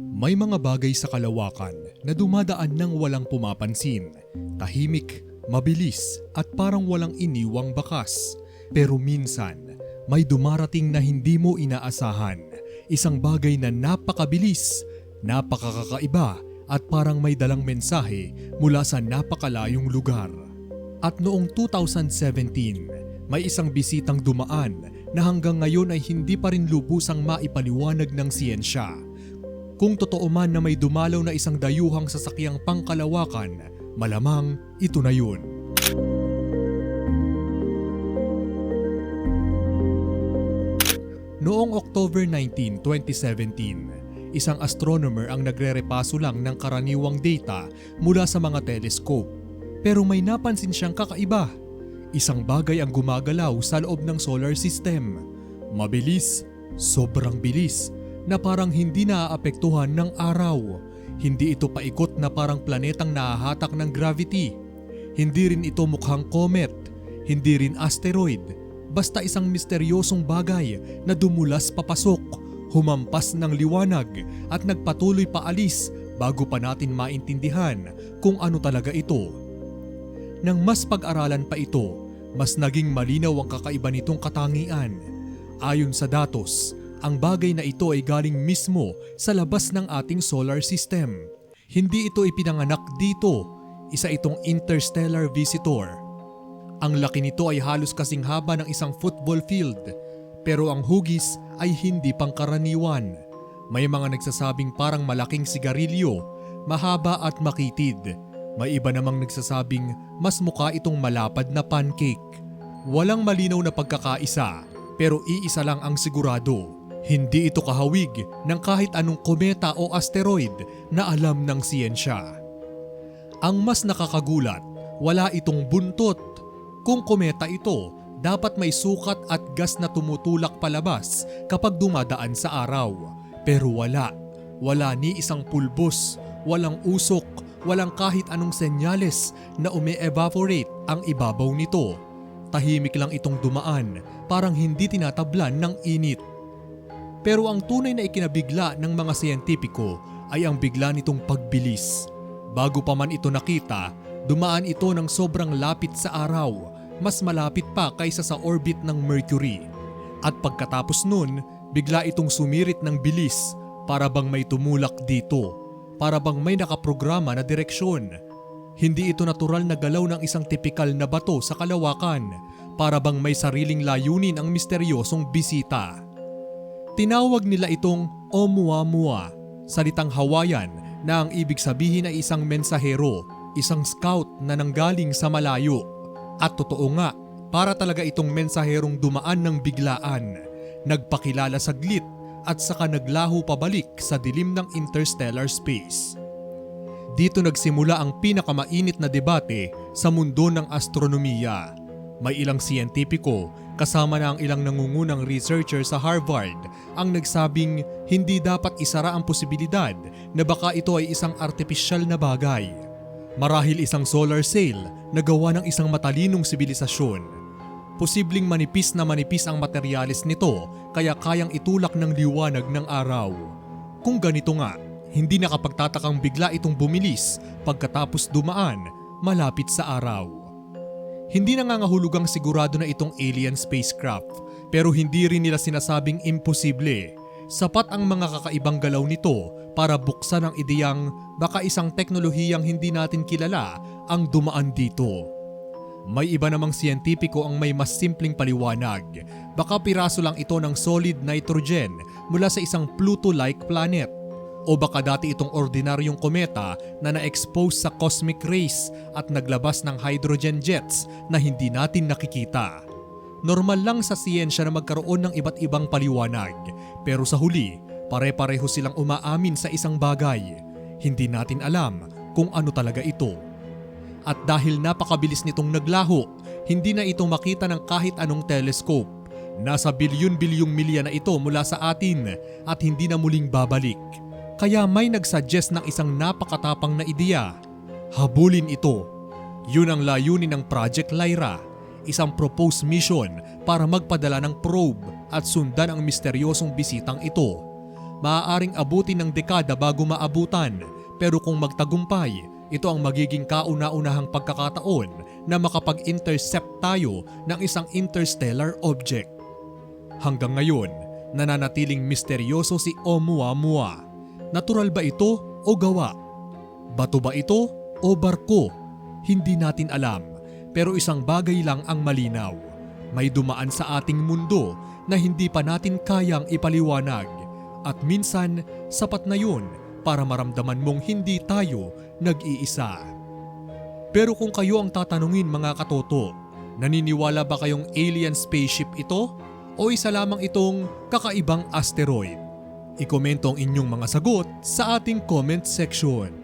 May mga bagay sa kalawakan na dumadaan ng walang pumapansin, tahimik, mabilis at parang walang iniwang bakas. Pero minsan, may dumarating na hindi mo inaasahan, isang bagay na napakabilis, napakakaiba at parang may dalang mensahe mula sa napakalayong lugar. At noong 2017, may isang bisitang dumaan na hanggang ngayon ay hindi pa rin lubusang maipaliwanag ng siyensya. Kung totoo man na may dumalaw na isang dayuhang sasakyang pangkalawakan, malamang ito na yun. Noong October 19, 2017, isang astronomer ang nagre-repaso lang ng karaniwang data mula sa mga telescope. Pero may napansin siyang kakaiba. Isang bagay ang gumagalaw sa loob ng solar system. Mabilis, sobrang bilis, na parang hindi naaapektuhan ng araw. Hindi ito paikot na parang planetang nahahatak ng gravity. Hindi rin ito mukhang comet, hindi rin asteroid. Basta isang misteryosong bagay na dumulas papasok, humampas ng liwanag at nagpatuloy paalis bago pa natin maintindihan kung ano talaga ito. Nang mas pag-aralan pa ito, mas naging malinaw ang kakaiba nitong katangian. Ayon sa datos, ang bagay na ito ay galing mismo sa labas ng ating solar system. Hindi ito ipinanganak dito, isa itong interstellar visitor. Ang laki nito ay halos kasing haba ng isang football field, pero ang hugis ay hindi pangkaraniwan. May mga nagsasabing parang malaking sigarilyo, mahaba at makitid. May iba namang nagsasabing mas mukha itong malapad na pancake. Walang malinaw na pagkakaisa, pero iisa lang ang sigurado. Hindi ito kahawig ng kahit anong kometa o asteroid na alam ng siyensya. Ang mas nakakagulat, wala itong buntot. Kung kometa ito, dapat may sukat at gas na tumutulak palabas kapag dumadaan sa araw. Pero wala ni isang pulbos, walang usok, walang kahit anong senyales na umi-evaporate ang ibabaw nito. Tahimik lang itong dumaan, parang hindi tinatablan ng init. Pero ang tunay na ikinabigla ng mga siyentipiko ay ang bigla nitong pagbilis. Bago pa man ito nakita, dumaan ito ng sobrang lapit sa araw, mas malapit pa kaysa sa orbit ng Mercury. At pagkatapos nun, bigla itong sumirit ng bilis, para bang may tumulak dito, para bang may nakaprograma na direksyon. Hindi ito natural na galaw ng isang tipikal na bato sa kalawakan, para bang may sariling layunin ang misteryosong bisita. Tinawag nila itong Oumuamua, salitang Hawaiian na ang ibig sabihin ay isang mensahero, isang scout na nanggaling sa malayo. At totoo nga, para talaga itong mensaherong dumaan ng biglaan, nagpakilala saglit at saka naglaho pabalik sa dilim ng interstellar space. Dito nagsimula ang pinakamainit na debate sa mundo ng astronomiya. May ilang siyentipiko, kasama na ang ilang nangungunang researcher sa Harvard, ang nagsabing hindi dapat isara ang posibilidad na baka ito ay isang artipisyal na bagay. Marahil isang solar sail na gawa ng isang matalinong sibilisasyon. Posibleng manipis ang materyales nito kaya kayang itulak ng liwanag ng araw. Kung ganito nga, hindi nakapagtatakang bigla itong bumilis pagkatapos dumaan malapit sa araw. Hindi nangangahulugang sigurado na itong alien spacecraft, pero hindi rin nila sinasabing imposible. Sapat ang mga kakaibang galaw nito para buksan ang ideyang baka isang teknolohiyang hindi natin kilala ang dumaan dito. May iba namang siyentipiko ang may mas simpleng paliwanag. Baka piraso lang ito ng solid nitrogen mula sa isang Pluto-like planet. O baka dati itong ordinaryong kometa na na-expose sa cosmic rays at naglabas ng hydrogen jets na hindi natin nakikita. Normal lang sa siyensya na magkaroon ng iba't ibang paliwanag, pero sa huli, pare-pareho silang umaamin sa isang bagay. Hindi natin alam kung ano talaga ito. At dahil napakabilis nitong naglaho, hindi na ito makita ng kahit anong telescope. Nasa bilyon-bilyong milya na ito mula sa atin at hindi na muling babalik. Kaya may nagsuggest ng isang napakatapang na ideya. Habulin ito. Yun ang layunin ng Project Lyra, isang proposed mission para magpadala ng probe at sundan ang misteryosong bisitang ito. Maaaring abutin ng dekada bago maabutan, pero kung magtagumpay, ito ang magiging kauna-unahang pagkakataon na makapag-intercept tayo ng isang interstellar object. Hanggang ngayon, nananatiling misteryoso si Oumuamua. Natural ba ito o gawa? Bato ba ito o barko? Hindi natin alam, pero isang bagay lang ang malinaw. May dumaan sa ating mundo na hindi pa natin kayang ipaliwanag, at minsan sapat na yun para maramdaman mong hindi tayo nag-iisa. Pero kung kayo ang tatanungin mga katoto, naniniwala ba kayong alien spaceship ito o isa lamang itong kakaibang asteroid? I-komento ang inyong mga sagot sa ating comment section.